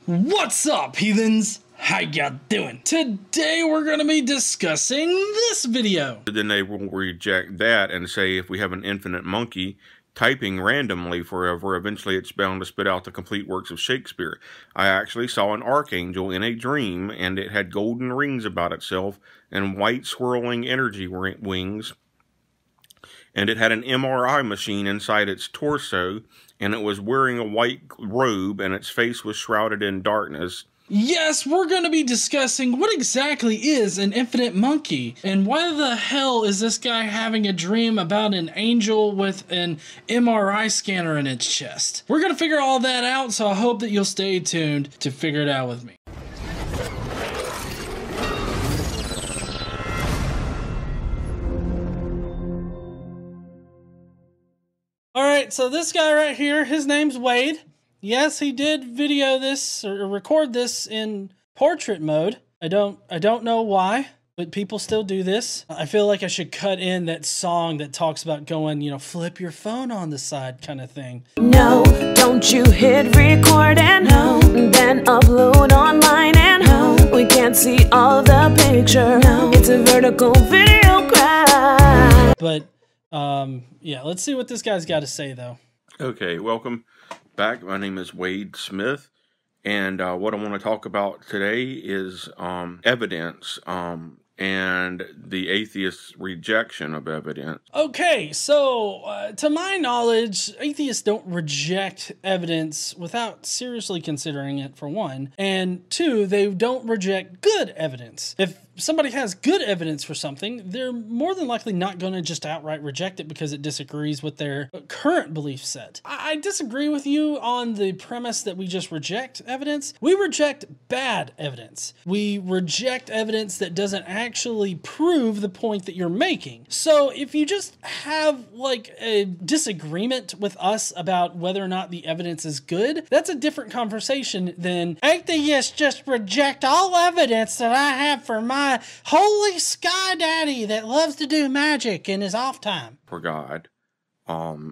What's up, heathens? How ya doing? Today we're going to be discussing this video. Then they will reject that and say if we have an infinite monkey typing randomly forever, eventually it's bound to spit out the complete works of Shakespeare. I actually saw an archangel in a dream, and it had golden rings about itself and white swirling energy wings. And it had an MRI machine inside its torso, and it was wearing a white robe, and its face was shrouded in darkness. Yes, we're going to be discussing what exactly is an infinite monkey, and why the hell is this guy having a dream about an angel with an MRI scanner in its chest. We're going to figure all that out, so I hope that you'll stay tuned to figure it out with me. Alright, so this guy right here, his name's Wade. Yes, he did video this or record this in portrait mode. I don't know why, but people still do this. I feel like I should cut in that song that talks about going, you know, flip your phone on the side kind of thing. No, don't you hit record and no, then upload online and no, we can't see all the picture. No, it's a vertical video crash. But yeah, let's see what this guy's got to say though. Okay, welcome back. My name is Wade Smith, and what I want to talk about today is evidence and the atheist's rejection of evidence. Okay, so to my knowledge, atheists don't reject evidence without seriously considering it, for one, and two, they don't reject good evidence. If somebody has good evidence for something, they're more than likely not going to just outright reject it because it disagrees with their current belief set. I disagree with you on the premise that we just reject evidence. We reject bad evidence. We reject evidence that doesn't actually prove the point that you're making. So if you just have like a disagreement with us about whether or not the evidence is good, that's a different conversation than atheists just reject all evidence that I have for my holy sky daddy that loves to do magic in his off time. For God.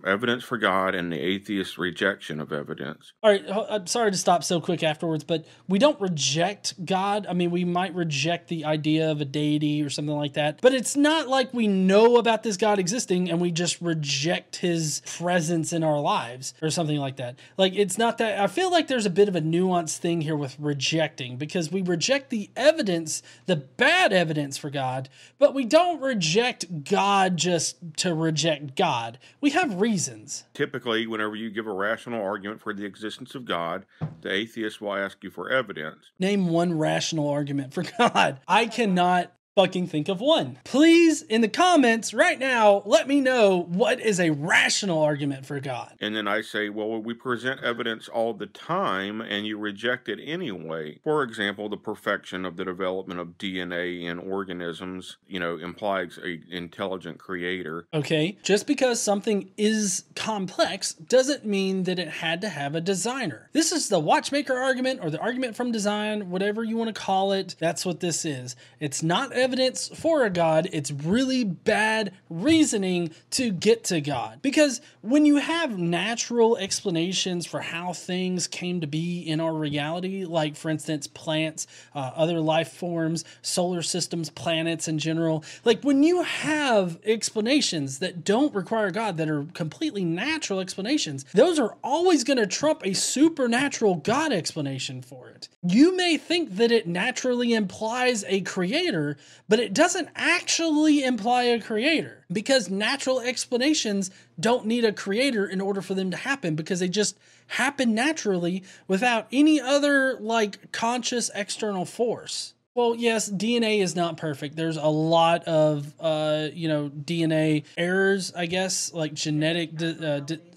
Evidence for God and the atheist's rejection of evidence. All right, I'm sorry to stop so quick afterwards, but we don't reject God. I mean, we might reject the idea of a deity or something like that, but it's not like we know about this God existing and we just reject his presence in our lives or something like that. Like, it's not that. I feel like there's a bit of a nuanced thing here with rejecting, because we reject the evidence, the bad evidence for God, but we don't reject God just to reject God. We have reasons. Typically, whenever you give a rational argument for the existence of God, the atheist will ask you for evidence. Name one rational argument for God. I cannot fucking think of one. Please, in the comments right now, let me know what is a rational argument for God. And then I say, well, we present evidence all the time and you reject it anyway. For example, the perfection of the development of DNA in organisms, you know, implies an intelligent creator. Okay, just because something is complex doesn't mean that it had to have a designer. This is the watchmaker argument, or the argument from design, whatever you want to call it. That's what this is. It's not evidence for a God, it's really bad reasoning to get to God. Because when you have natural explanations for how things came to be in our reality, like for instance plants, other life forms, solar systems, planets in general, like when you have explanations that don't require God, that are completely natural explanations, those are always going to trump a supernatural God explanation for it. You may think that it naturally implies a creator, but it doesn't actually imply a creator, because natural explanations don't need a creator in order for them to happen, because they just happen naturally without any other like conscious external force. Well, yes, DNA is not perfect. There's a lot of, you know, DNA errors, I guess, like genetic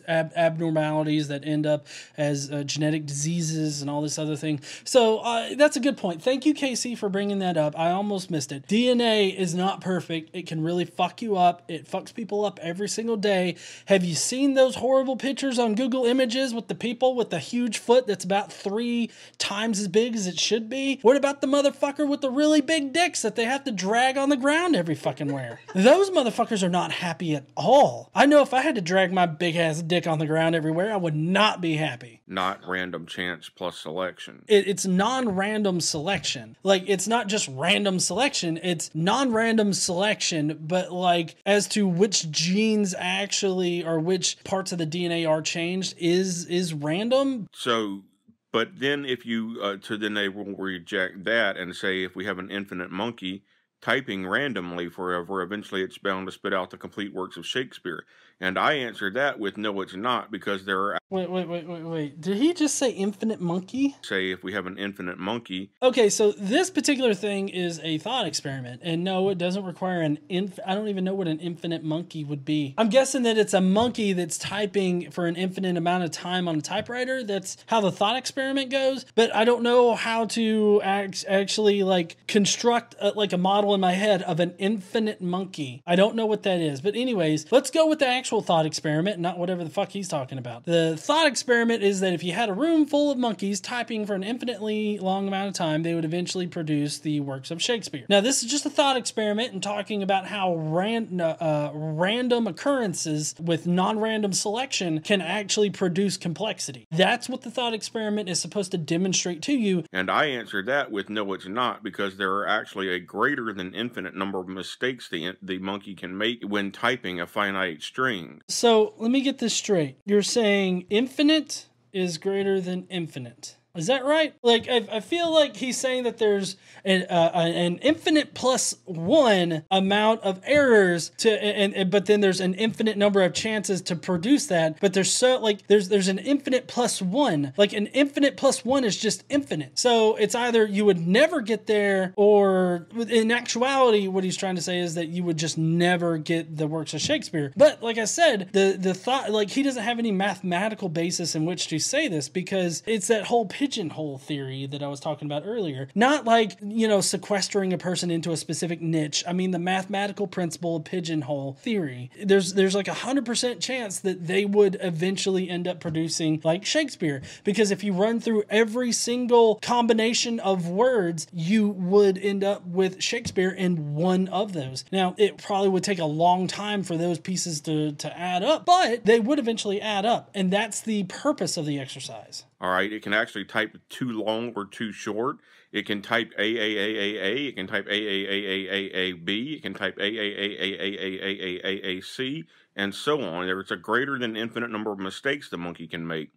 abnormalities that end up as genetic diseases and all this other thing. So that's a good point. Thank you, Casey, for bringing that up. I almost missed it. DNA is not perfect. It can really fuck you up. It fucks people up every single day. Have you seen those horrible pictures on Google Images with the people with the huge foot that's about 3 times as big as it should be? What about the motherfucker with the really big dicks that they have to drag on the ground every fucking where? Those motherfuckers are not happy at all. I know if I had to drag my big ass dick dick on the ground everywhere, I would not be happy. Not random chance plus selection. It's non-random selection. Like, it's not just random selection, it's non-random selection, but like as to which genes actually or which parts of the DNA are changed is random. So, but then if you, then they will reject that and say if we have an infinite monkey typing randomly forever, eventually it's bound to spit out the complete works of Shakespeare. And I answered that with no, it's not, because there are... Wait. Did he just say infinite monkey? Say if we have an infinite monkey. Okay, so this particular thing is a thought experiment. And no, it doesn't require I don't even know what an infinite monkey would be. I'm guessing that it's a monkey that's typing for an infinite amount of time on a typewriter. That's how the thought experiment goes. But I don't know how to actually like construct like a model in my head of an infinite monkey. I don't know what that is. But anyways, let's go with the actual thought experiment, not whatever the fuck he's talking about. The thought experiment is that if you had a room full of monkeys typing for an infinitely long amount of time, they would eventually produce the works of Shakespeare. Now, this is just a thought experiment and talking about how random occurrences with non-random selection can actually produce complexity. That's what the thought experiment is supposed to demonstrate to you. And I answered that with no, it's not, because there are actually a greater than infinite number of mistakes the monkey can make when typing a finite string. So let me get this straight. You're saying infinite is greater than infinite. Is that right? Like, I feel like he's saying that there's an infinite plus one amount of errors but then there's an infinite number of chances to produce that. But there's an infinite plus one. Like, an infinite plus one is just infinite. So it's either you would never get there, or in actuality, what he's trying to say is that you would just never get the works of Shakespeare. But like I said, the thought, like, he doesn't have any mathematical basis in which to say this, because it's that whole pigeonhole theory that I was talking about earlier. Not like, sequestering a person into a specific niche. I mean, the mathematical principle of pigeonhole theory. There's like 100% chance that they would eventually end up producing like Shakespeare, because if you run through every single combination of words, you would end up with Shakespeare in one of those. Now, it probably would take a long time for those pieces to add up, but they would eventually add up, and that's the purpose of the exercise. All right, it can actually type too long or too short. It can type AAAAA, it can type AAAAAAB, it can type AAAAAAAAC, and so on. There's a greater than infinite number of mistakes the monkey can make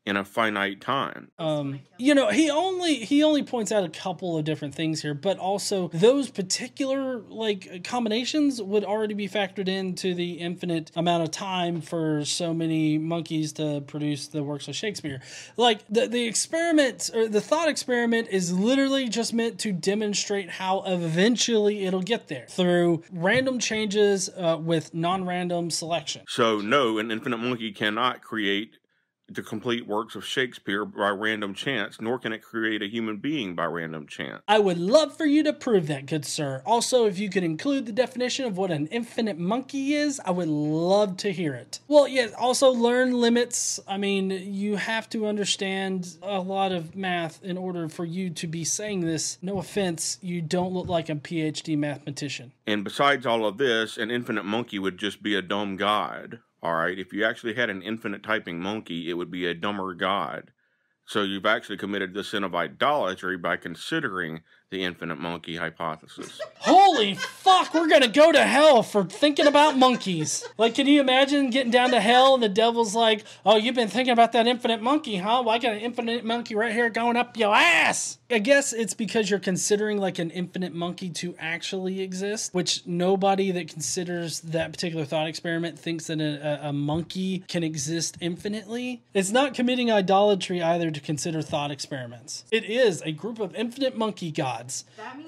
in a finite time. He only points out a couple of different things here, but also those particular like combinations would already be factored into the infinite amount of time for so many monkeys to produce the works of Shakespeare. Like the experiment, or the thought experiment, is literally just meant to demonstrate how eventually it'll get there through random changes with non-random selection. So no, an infinite monkey cannot create the complete works of Shakespeare by random chance, nor can it create a human being by random chance. I would love for you to prove that, good sir. Also, if you could include the definition of what an infinite monkey is, I would love to hear it. Well, yeah, also learn limits. I mean, you have to understand a lot of math in order for you to be saying this. No offense, you don't look like a PhD mathematician. And besides all of this, an infinite monkey would just be a dumb god. All right, if you actually had an infinite typing monkey, it would be a dumber god. So you've actually committed the sin of idolatry by considering the infinite monkey hypothesis. Holy fuck, we're gonna go to hell for thinking about monkeys. Like, can you imagine getting down to hell and the devil's like, oh, you've been thinking about that infinite monkey, huh? Well, I got an infinite monkey right here going up your ass. I guess it's because you're considering like an infinite monkey to actually exist, which nobody that considers that particular thought experiment thinks that a monkey can exist infinitely. It's not committing idolatry either to consider thought experiments. It is a group of infinite monkey gods.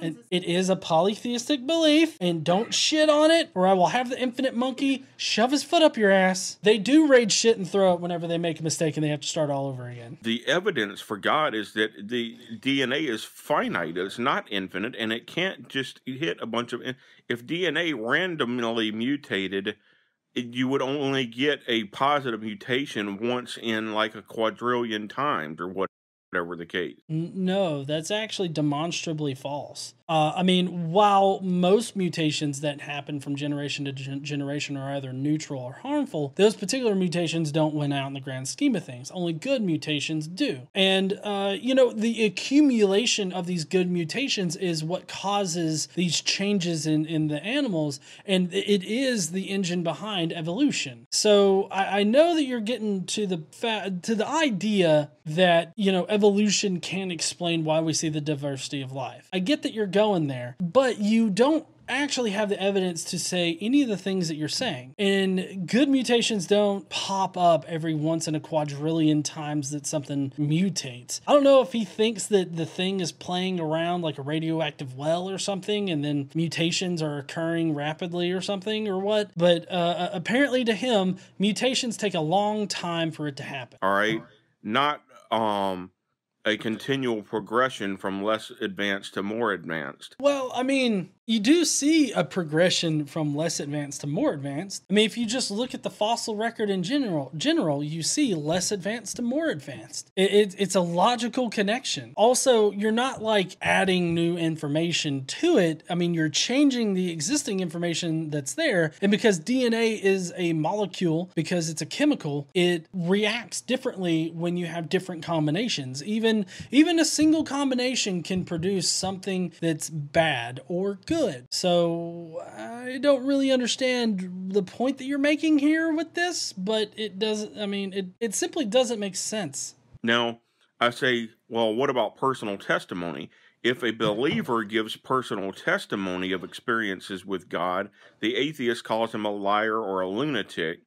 And it is a polytheistic belief, and don't shit on it, or I will have the infinite monkey shove his foot up your ass. They do rage shit and throw it whenever they make a mistake and they have to start all over again. The evidence for God is that the DNA is finite. It's not infinite, and it can't just hit a bunch of... If DNA randomly mutated, you would only get a positive mutation once in like a quadrillion times or what. whatever the case. No, that's actually demonstrably false. I mean, while most mutations that happen from generation to generation are either neutral or harmful, those particular mutations don't win out in the grand scheme of things. Only good mutations do. And, the accumulation of these good mutations is what causes these changes in the animals, and it is the engine behind evolution. So I know that you're getting to the idea that, evolution can explain why we see the diversity of life. I get that you're going there, but you don't actually have the evidence to say any of the things that you're saying. And good mutations don't pop up every once in a quadrillion times that something mutates. I don't know if he thinks that the thing is playing around like a radioactive well or something, and then mutations are occurring rapidly or something or what, but apparently to him, mutations take a long time for it to happen. All right. Not a continual progression from less advanced to more advanced. Well, I mean, you do see a progression from less advanced to more advanced. I mean, if you just look at the fossil record in general, you see less advanced to more advanced. It's a logical connection. Also, you're not like adding new information to it. I mean, you're changing the existing information that's there. And because DNA is a molecule, because it's a chemical, it reacts differently when you have different combinations. Even a single combination can produce something that's bad or good. So I don't really understand the point that you're making here with this, but it doesn't, I mean, it simply doesn't make sense. Now, I say, well, what about personal testimony? If a believer gives personal testimony of experiences with God, the atheist calls him a liar or a lunatic.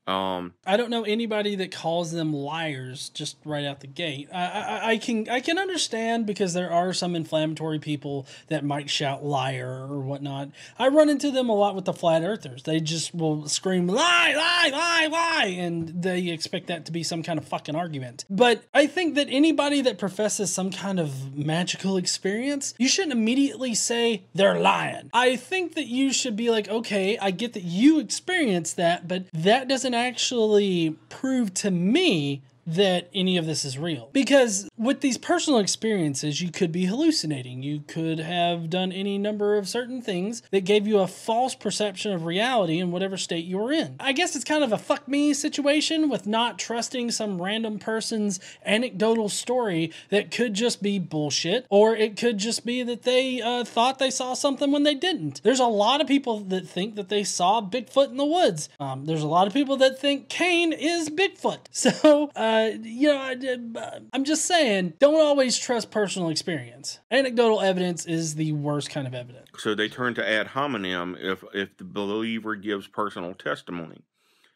I don't know anybody that calls them liars just right out the gate. I can understand, because there are some inflammatory people that might shout liar or whatnot. I run into them a lot with the flat earthers. They just will scream lie, lie, lie, lie, and they expect that to be some kind of fucking argument. But I think that anybody that professes some kind of magical experience, you shouldn't immediately say they're lying. I think that you should be like, okay, I get that you experienced that, but that doesn't actually prove to me that any of this is real. Because with these personal experiences, you could be hallucinating. You could have done any number of certain things that gave you a false perception of reality in whatever state you were in. I guess it's kind of a fuck me situation with not trusting some random person's anecdotal story that could just be bullshit, or it could just be that they thought they saw something when they didn't. There's a lot of people that think that they saw Bigfoot in the woods. There's a lot of people that think Cain is Bigfoot. So, I'm just saying, don't always trust personal experience. Anecdotal evidence is the worst kind of evidence. So they turn to ad hominem if the believer gives personal testimony.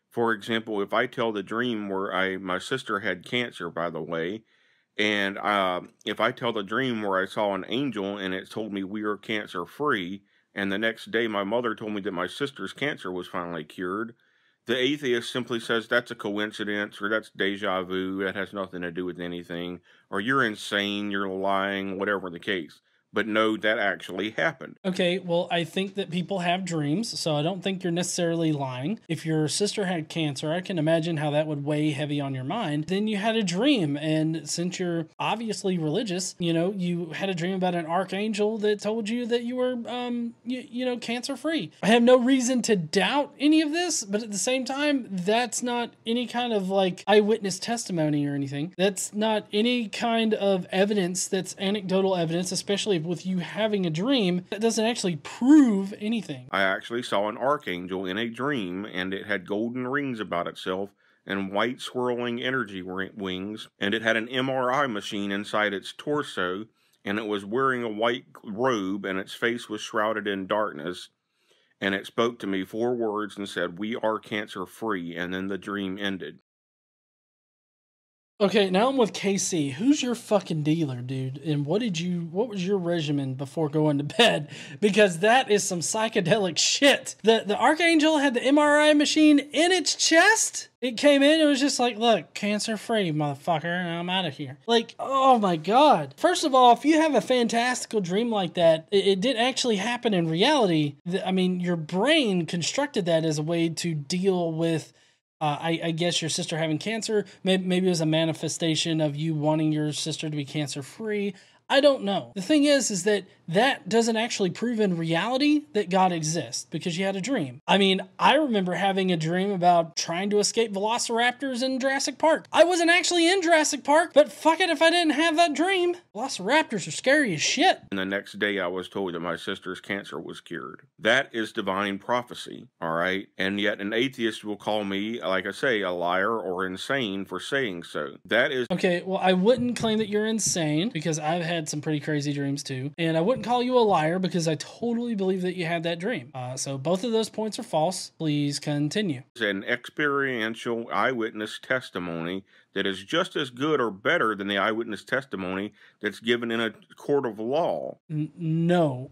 For example, if I tell the dream where my sister had cancer, by the way, and if I tell the dream where I saw an angel and it told me we are cancer free, and the next day my mother told me that my sister's cancer was finally cured, the atheist simply says that's a coincidence, or that's deja vu, that has nothing to do with anything, or you're insane, you're lying, whatever the case. But no, that actually happened. Okay, well, I think that people have dreams, so I don't think you're necessarily lying. If your sister had cancer, I can imagine how that would weigh heavy on your mind. Then you had a dream, and since you're obviously religious, you had a dream about an archangel that told you that you were, cancer-free. I have no reason to doubt any of this, but at the same time, that's not any kind of, eyewitness testimony or anything. That's not any kind of evidence that's anecdotal evidence, especially with you having a dream that doesn't actually prove anything. I actually saw an archangel in a dream, and it had golden rings about itself and white swirling energy wings, and it had an MRI machine inside its torso, and it was wearing a white robe, and its face was shrouded in darkness, and it spoke to me 4 words and said, "We are cancer free," and then the dream ended. Okay, now I'm with KC. Who's your fucking dealer, dude? And what was your regimen before going to bed? Because that is some psychedelic shit. The Archangel had the MRI machine in its chest. It came in, it was just like, look, cancer-free, motherfucker, and I'm out of here. Oh my God. First of all, if you have a fantastical dream like that, it didn't actually happen in reality. Your brain constructed that as a way to deal with I guess your sister having cancer, maybe it was a manifestation of you wanting your sister to be cancer-free. I don't know. The thing is that doesn't actually prove in reality that God exists because you had a dream. I mean, I remember having a dream about trying to escape velociraptors in Jurassic Park. I wasn't actually in Jurassic Park, but fuck it if I didn't have that dream. Velociraptors are scary as shit. And the next day I was told that my sister's cancer was cured. That is divine prophecy, all right? And yet an atheist will call me, like I say, a liar or insane for saying so. That is... Okay, well, I wouldn't claim that you're insane because I've had some pretty crazy dreams too. And I wouldn't call you a liar because I totally believe that you had that dream. So both of those points are false. Please continue. An experiential eyewitness testimony that is just as good or better than the eyewitness testimony that's given in a court of law. No.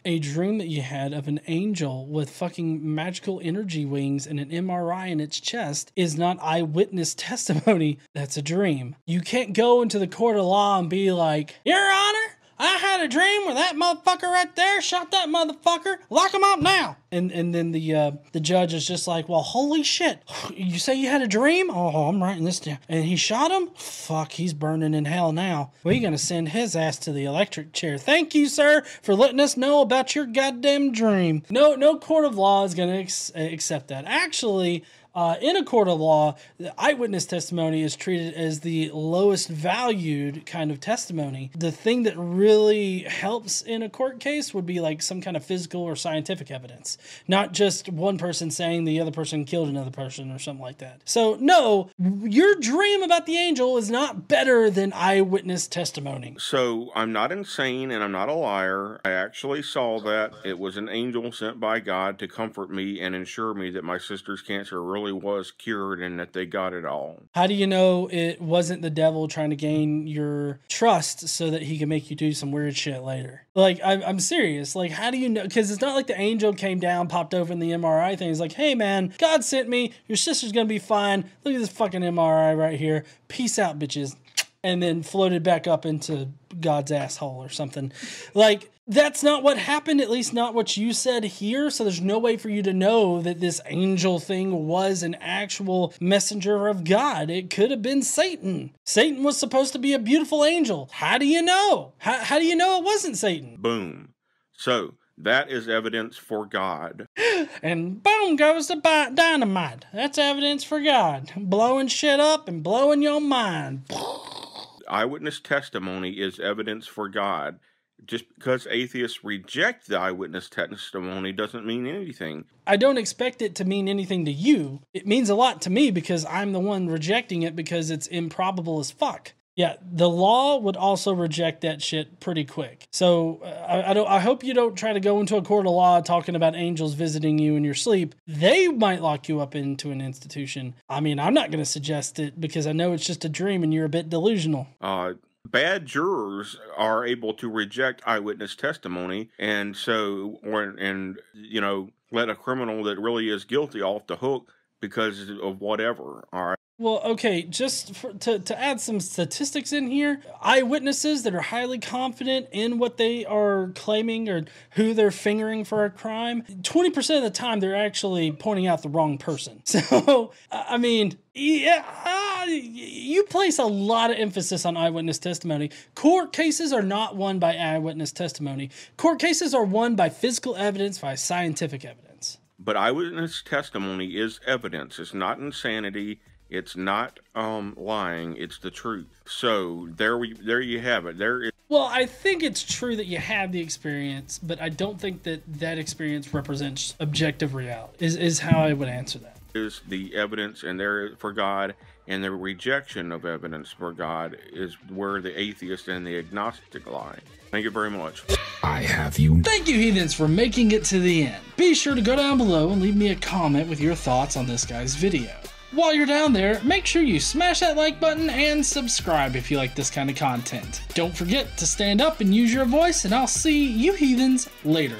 A dream that you had of an angel with fucking magical energy wings and an MRI in its chest is not eyewitness testimony. That's a dream. You can't go into the court of law and be like, Your Honor, I had a dream where that motherfucker right there shot that motherfucker. Lock him up now. And then the judge is just like, well, holy shit. You say you had a dream? Oh, I'm writing this down. And he shot him? Fuck, he's burning in hell now. We're going to send his ass to the electric chair. Thank you, sir, for letting us know about your goddamn dream. No court of law is going to accept that. Actually, in a court of law, the eyewitness testimony is treated as the lowest valued kind of testimony. The thing that really helps in a court case would be like some kind of physical or scientific evidence, not just one person saying the other person killed another person or something like that. So no, your dream about the angel is not better than eyewitness testimony. So I'm not insane and I'm not a liar. I actually saw that it was an angel sent by God to comfort me and ensure me that my sister's cancer really was cured and that they got it all. How do you know it wasn't the devil trying to gain your trust so that he can make you do some weird shit later? Like, I'm serious. Like, how do you know? Because it's not like the angel came down, popped open the MRI thing. He's like, hey man, God sent me. Your sister's gonna be fine. Look at this fucking MRI right here. Peace out, bitches. And then floated back up into God's asshole or something. Like, that's not what happened, at least not what you said here, so there's no way for you to know that this angel thing was an actual messenger of God. It could have been Satan. Satan was supposed to be a beautiful angel. How do you know? How do you know it wasn't Satan? Boom. So, that is evidence for God. And boom goes the dynamite. That's evidence for God. Blowing shit up and blowing your mind. Eyewitness testimony is evidence for God. Just because atheists reject the eyewitness testimony doesn't mean anything. I don't expect it to mean anything to you. It means a lot to me because I'm the one rejecting it because it's improbable as fuck. Yeah, the law would also reject that shit pretty quick. So I hope you don't try to go into a court of law talking about angels visiting you in your sleep. They might lock you up into an institution. I mean, I'm not going to suggest it because I know it's just a dream and you're a bit delusional. Bad jurors are able to reject eyewitness testimony and let a criminal that really is guilty off the hook because of whatever, all right? Well, okay, just to add some statistics in here, eyewitnesses that are highly confident in what they are claiming or who they're fingering for a crime, 20% of the time they're actually pointing out the wrong person. So, I mean, yeah, you place a lot of emphasis on eyewitness testimony. Court cases are not won by eyewitness testimony. Court cases are won by physical evidence, by scientific evidence. But eyewitness testimony is evidence. It's not insanity. It's not lying. It's the truth. So there you have it. Well, I think it's true that you had the experience, but I don't think that experience represents objective reality. Is how I would answer that. Is the evidence and there for God, and the rejection of evidence for God is where the atheist and the agnostic lie. Thank you very much. I have you. Thank you, heathens, for making it to the end. Be sure to go down below and leave me a comment with your thoughts on this guy's video. While you're down there, make sure you smash that like button and subscribe if you like this kind of content. Don't forget to stand up and use your voice, and I'll see you heathens later.